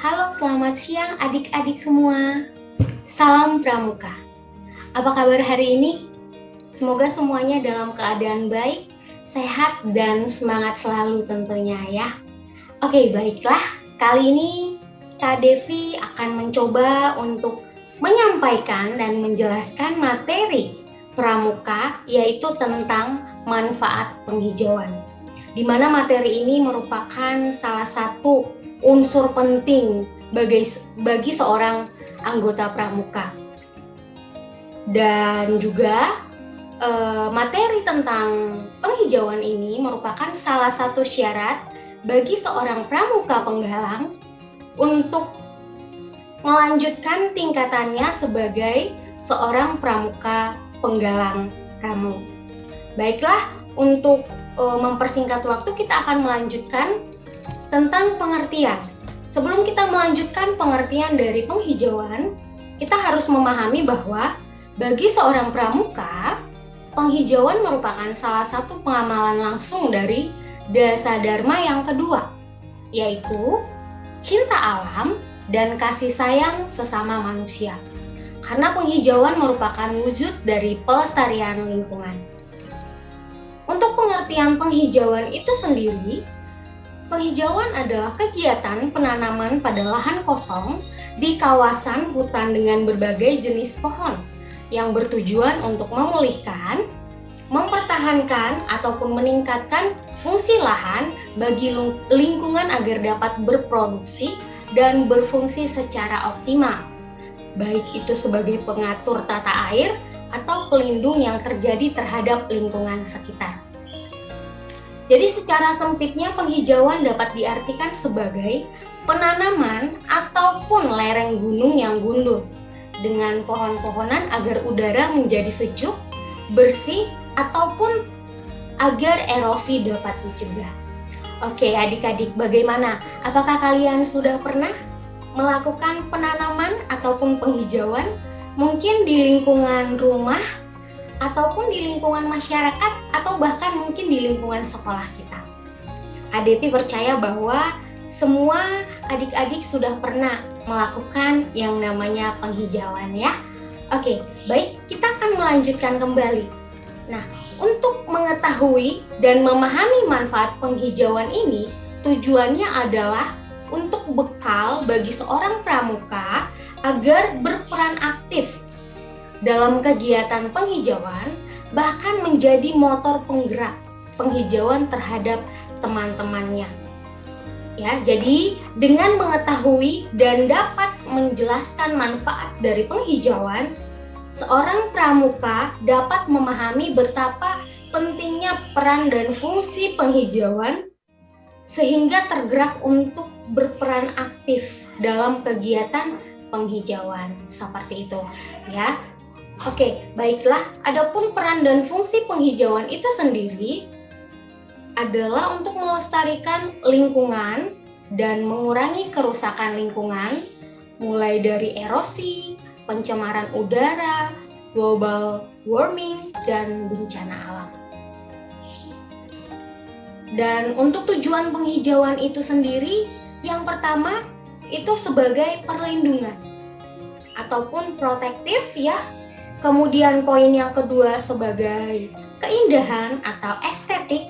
Halo, selamat siang adik-adik semua. Salam Pramuka. Apa kabar hari ini? Semoga semuanya dalam keadaan baik, sehat, dan semangat selalu tentunya ya. Oke, baiklah. Kali ini Kak Devi akan mencoba untuk menyampaikan dan menjelaskan materi Pramuka, yaitu tentang manfaat penghijauan. Di mana materi ini merupakan salah satu unsur penting bagi seorang anggota Pramuka. Dan juga materi tentang penghijauan ini merupakan salah satu syarat bagi seorang pramuka penggalang untuk melanjutkan tingkatannya sebagai seorang pramuka penggalang ramu. Baiklah, untuk mempersingkat waktu kita akan melanjutkan tentang pengertian. Sebelum kita melanjutkan pengertian dari penghijauan, kita harus memahami bahwa bagi seorang pramuka, penghijauan merupakan salah satu pengamalan langsung dari dasa dharma yang kedua, yaitu cinta alam dan kasih sayang sesama manusia. Karena penghijauan merupakan wujud dari pelestarian lingkungan. Untuk pengertian penghijauan itu sendiri, penghijauan adalah kegiatan penanaman pada lahan kosong di kawasan hutan dengan berbagai jenis pohon yang bertujuan untuk memulihkan, mempertahankan, ataupun meningkatkan fungsi lahan bagi lingkungan agar dapat berproduksi dan berfungsi secara optimal, baik itu sebagai pengatur tata air atau pelindung yang terjadi terhadap lingkungan sekitar. Jadi secara sempitnya penghijauan dapat diartikan sebagai penanaman ataupun lereng gunung yang gundul dengan pohon-pohonan agar udara menjadi sejuk, bersih, ataupun agar erosi dapat dicegah. Oke adik-adik, bagaimana? Apakah kalian sudah pernah melakukan penanaman ataupun penghijauan? Mungkin di lingkungan rumah, ataupun di lingkungan masyarakat, atau bahkan mungkin di lingkungan sekolah kita. Adepi percaya bahwa semua adik-adik sudah pernah melakukan yang namanya penghijauan ya. Oke, baik, kita akan melanjutkan kembali. Nah, untuk mengetahui dan memahami manfaat penghijauan ini, tujuannya adalah untuk bekal bagi seorang pramuka agar berperan aktif dalam kegiatan penghijauan, bahkan menjadi motor penggerak penghijauan terhadap teman-temannya. Ya, jadi dengan mengetahui dan dapat menjelaskan manfaat dari penghijauan, seorang pramuka dapat memahami betapa pentingnya peran dan fungsi penghijauan sehingga tergerak untuk berperan aktif dalam kegiatan penghijauan seperti itu ya. Oke, baiklah. Adapun peran dan fungsi penghijauan itu sendiri adalah untuk melestarikan lingkungan dan mengurangi kerusakan lingkungan, mulai dari erosi, pencemaran udara, global warming, dan bencana alam. Dan untuk tujuan penghijauan itu sendiri, yang pertama itu sebagai perlindungan ataupun protektif ya. Kemudian poin yang kedua sebagai keindahan atau estetik.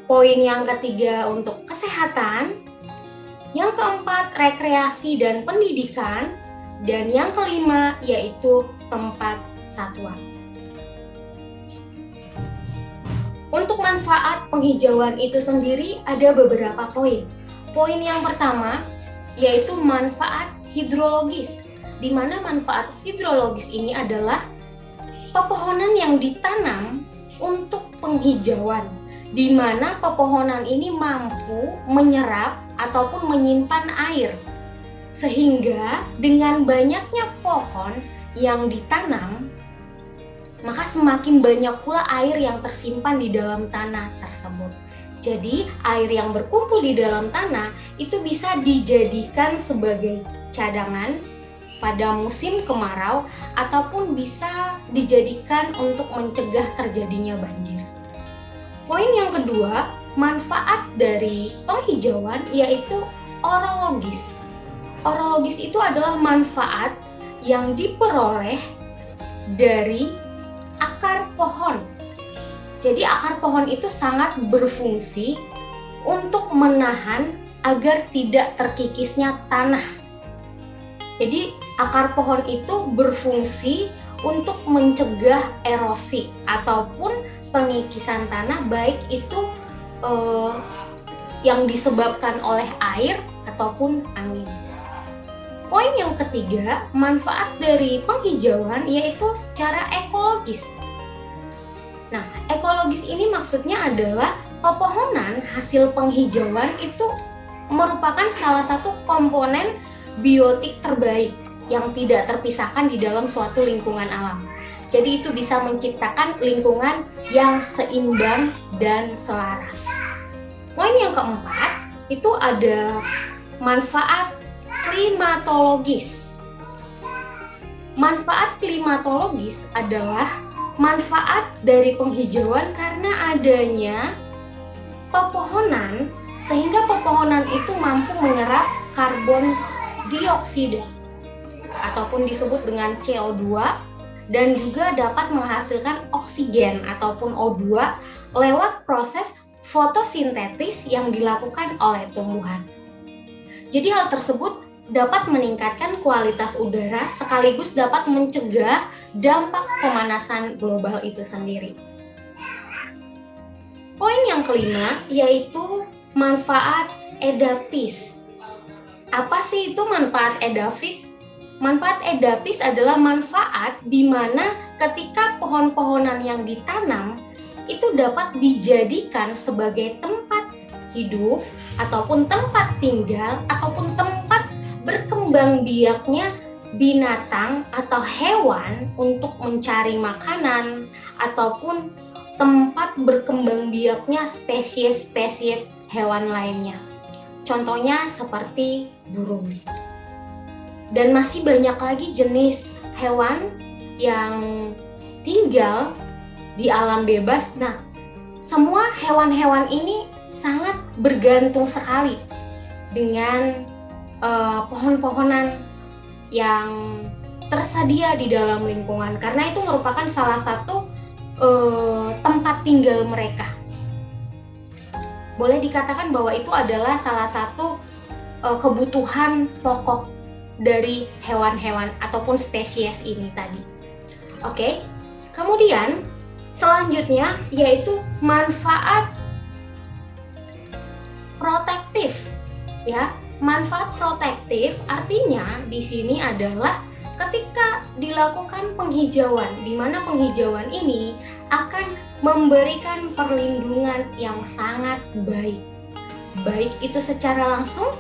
Poin yang ketiga untuk kesehatan. Yang keempat rekreasi dan pendidikan. Dan yang kelima yaitu tempat satwa. Untuk manfaat penghijauan itu sendiri ada beberapa poin. Poin yang pertama yaitu manfaat hidrologis, di mana manfaat hidrologis ini adalah pepohonan yang ditanam untuk penghijauan, di mana pepohonan ini mampu menyerap ataupun menyimpan air, sehingga dengan banyaknya pohon yang ditanam, maka semakin banyak pula air yang tersimpan di dalam tanah tersebut. Jadi air yang berkumpul di dalam tanah itu bisa dijadikan sebagai cadangan pada musim kemarau ataupun bisa dijadikan untuk mencegah terjadinya banjir. Poin yang kedua, manfaat dari penghijauan yaitu orologis. Orologis itu adalah manfaat yang diperoleh dari akar pohon. Jadi akar pohon itu sangat berfungsi untuk menahan agar tidak terkikisnya tanah. Jadi akar pohon itu berfungsi untuk mencegah erosi ataupun pengikisan tanah, baik itu yang disebabkan oleh air ataupun angin. Poin yang ketiga, manfaat dari penghijauan yaitu secara ekologis. Nah, ekologis ini maksudnya adalah pepohonan hasil penghijauan itu merupakan salah satu komponen biotik terbaik yang tidak terpisahkan di dalam suatu lingkungan alam. Jadi itu bisa menciptakan lingkungan yang seimbang dan selaras. Poin yang keempat, itu ada manfaat klimatologis. Manfaat klimatologis adalah manfaat dari penghijauan karena adanya pepohonan, sehingga pepohonan itu mampu menyerap karbon dioksida ataupun disebut dengan CO2 dan juga dapat menghasilkan oksigen ataupun O2 lewat proses fotosintetis yang dilakukan oleh tumbuhan. Jadi hal tersebut dapat meningkatkan kualitas udara sekaligus dapat mencegah dampak pemanasan global itu sendiri. Poin yang kelima yaitu manfaat edapis. Apa sih itu manfaat edapis? Manfaat edapis adalah manfaat di mana ketika pohon-pohonan yang ditanam itu dapat dijadikan sebagai tempat hidup ataupun tempat tinggal ataupun tempat berkembang biaknya binatang atau hewan untuk mencari makanan ataupun tempat berkembang biaknya spesies-spesies hewan lainnya. Contohnya seperti burung. Dan masih banyak lagi jenis hewan yang tinggal di alam bebas. Nah, semua hewan-hewan ini sangat bergantung sekali dengan pohon-pohonan yang tersedia di dalam lingkungan karena itu merupakan salah satu tempat tinggal mereka. Boleh dikatakan bahwa itu adalah salah satu kebutuhan pokok dari hewan-hewan ataupun spesies ini tadi. Oke. Kemudian selanjutnya yaitu manfaat protektif, ya. Manfaat protektif artinya di sini adalah ketika dilakukan penghijauan, di mana penghijauan ini akan memberikan perlindungan yang sangat baik, baik itu secara langsung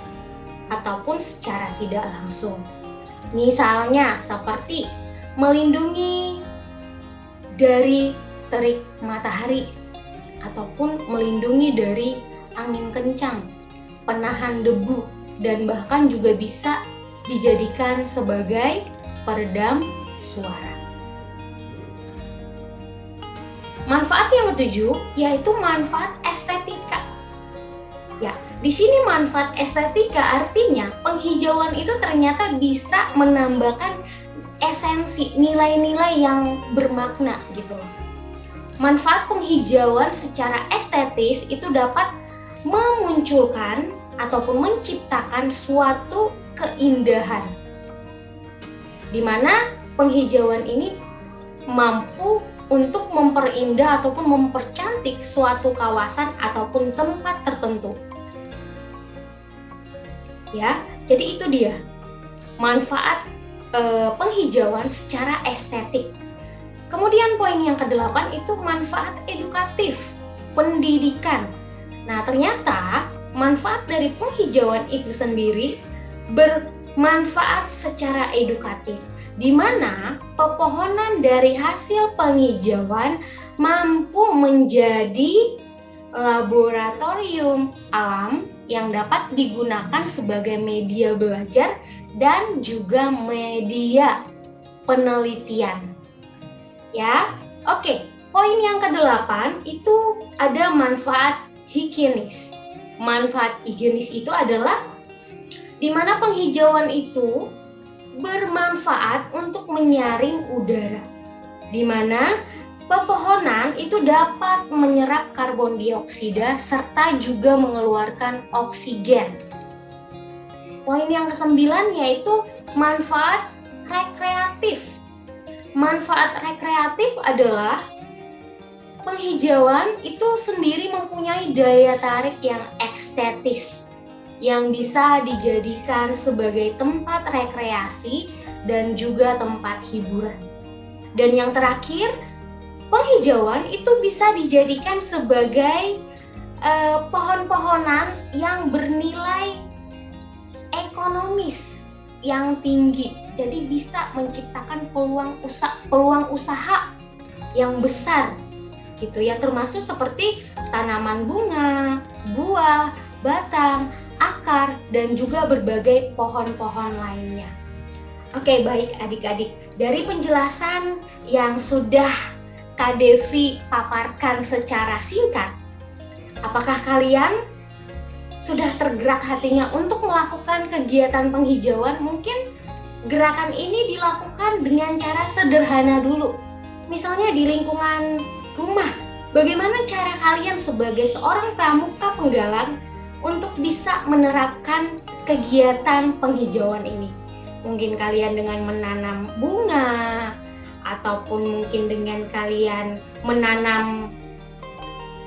ataupun secara tidak langsung. Misalnya seperti melindungi dari terik matahari ataupun melindungi dari angin kencang, penahan debu, dan bahkan juga bisa dijadikan sebagai peredam suara. Manfaat yang ketujuh yaitu manfaat estetika. Ya, di sini manfaat estetika artinya penghijauan itu ternyata bisa menambahkan esensi nilai-nilai yang bermakna gitu. Manfaat penghijauan secara estetis itu dapat memunculkan ataupun menciptakan suatu keindahan, di mana penghijauan ini mampu untuk memperindah ataupun mempercantik suatu kawasan ataupun tempat tertentu. Ya, jadi itu dia manfaat penghijauan secara estetik. Kemudian poin yang ke-8 itu manfaat edukatif, pendidikan. Nah, ternyata manfaat dari penghijauan itu sendiri bermanfaat secara edukatif, di mana pepohonan dari hasil penghijauan mampu menjadi laboratorium alam yang dapat digunakan sebagai media belajar dan juga media penelitian. Ya, oke. Poin yang ke-8 itu ada manfaat higienis. Manfaat higienis itu adalah di mana penghijauan itu bermanfaat untuk menyaring udara, di mana pepohonan itu dapat menyerap karbon dioksida serta juga mengeluarkan oksigen. Poin yang ke-9 yaitu manfaat rekreatif. Manfaat rekreatif adalah penghijauan itu sendiri mempunyai daya tarik yang estetis yang bisa dijadikan sebagai tempat rekreasi dan juga tempat hiburan. Dan yang terakhir, penghijauan itu bisa dijadikan sebagai pohon-pohonan yang bernilai ekonomis yang tinggi. Jadi bisa menciptakan peluang usaha yang besar gitu ya, termasuk seperti tanaman bunga, buah, batang, akar, dan juga berbagai pohon-pohon lainnya. Oke, baik adik-adik, dari penjelasan yang sudah Kak Devi paparkan secara singkat, apakah kalian sudah tergerak hatinya untuk melakukan kegiatan penghijauan? Mungkin gerakan ini dilakukan dengan cara sederhana dulu, misalnya di lingkungan rumah. Bagaimana cara kalian sebagai seorang pramuka penggalang untuk bisa menerapkan kegiatan penghijauan ini? Mungkin kalian dengan menanam bunga, ataupun mungkin dengan kalian menanam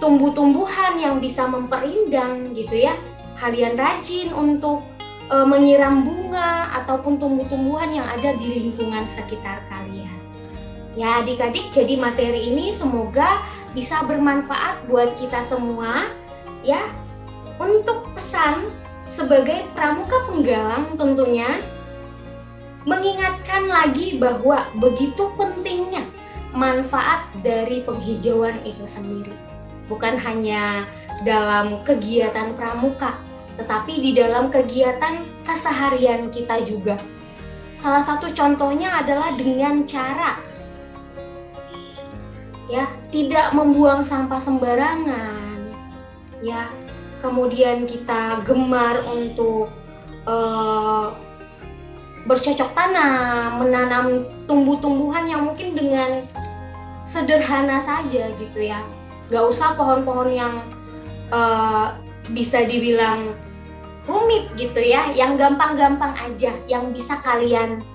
tumbuh-tumbuhan yang bisa memperindang gitu ya. Kalian rajin untuk menyiram bunga ataupun tumbuh-tumbuhan yang ada di lingkungan sekitar kalian. Ya adik-adik, jadi materi ini semoga bisa bermanfaat buat kita semua ya. Untuk pesan sebagai pramuka penggalang tentunya mengingatkan lagi bahwa begitu pentingnya manfaat dari penghijauan itu sendiri. Bukan hanya dalam kegiatan pramuka, tetapi di dalam kegiatan keseharian kita juga. Salah satu contohnya adalah dengan cara ya tidak membuang sampah sembarangan, ya. Kemudian kita gemar untuk bercocok tanam, menanam tumbuh-tumbuhan yang mungkin dengan sederhana saja gitu ya. Gak usah pohon-pohon yang bisa dibilang rumit gitu ya, yang gampang-gampang aja, yang bisa kalian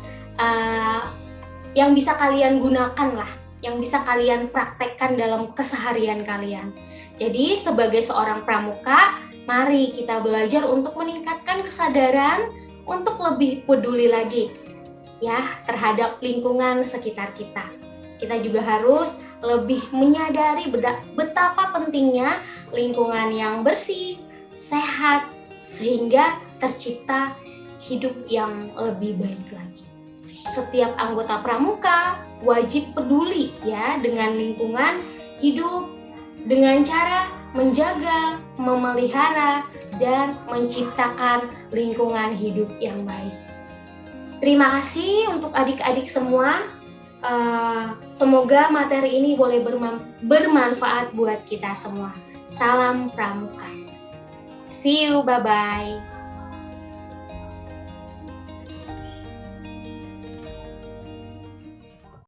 gunakan lah, yang bisa kalian praktekkan dalam keseharian kalian. Jadi sebagai seorang pramuka, mari kita belajar untuk meningkatkan kesadaran untuk lebih peduli lagi ya terhadap lingkungan sekitar kita. Kita juga harus lebih menyadari betapa pentingnya lingkungan yang bersih, sehat, sehingga tercipta hidup yang lebih baik lagi. Setiap anggota pramuka wajib peduli ya dengan lingkungan hidup dengan cara menjaga, memelihara, dan menciptakan lingkungan hidup yang baik. Terima kasih untuk adik-adik semua. Semoga materi ini boleh bermanfaat buat kita semua. Salam pramuka. See you, bye-bye.